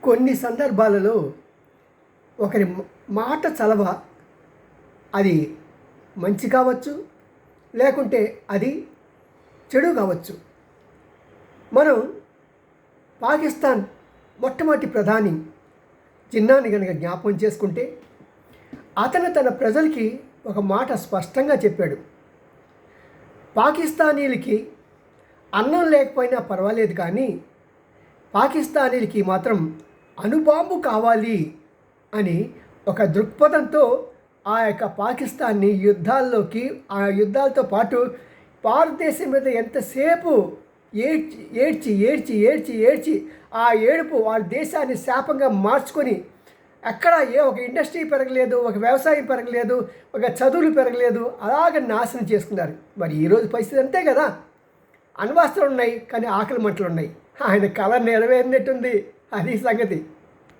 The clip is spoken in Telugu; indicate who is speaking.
Speaker 1: కొన్ని సందర్భాలలో ఒకరి మాట చలవ అది మంచి కావచ్చు, లేకుంటే అది చెడు కావచ్చు. మనం పాకిస్తాన్ మొట్టమొదటి ప్రధాని జిన్నాని కనుక జ్ఞాపకం చేసుకుంటే అతను తన ప్రజలకి ఒక మాట స్పష్టంగా చెప్పాడు. పాకిస్తానీలకి అన్నం లేకపోయినా పర్వాలేదు, కానీ పాకిస్తానీలకి మాత్రం అణుబాంబు కావాలి అని ఒక దృక్పథంతో ఆ యొక్క పాకిస్తాన్ని ఆ యుద్ధాలతో పాటు భారతదేశం మీద ఎంతసేపు ఏడ్చి ఆ ఏడుపు వాళ్ళ దేశాన్ని శాపంగా మార్చుకొని ఎక్కడ ఒక ఇండస్ట్రీ పెరగలేదు, ఒక వ్యవసాయం పెరగలేదు, ఒక చదువులు పెరగలేదు, అలాగ నాశనం చేసుకున్నారు. మరి ఈరోజు పరిస్థితి అంతే కదా. అణ్వాస్త్రాలు ఉన్నాయి, కానీ ఆకలి మంటలు ఉన్నాయి. ఆయన కళ నెరవేరినట్టుంది. అది సంగతి.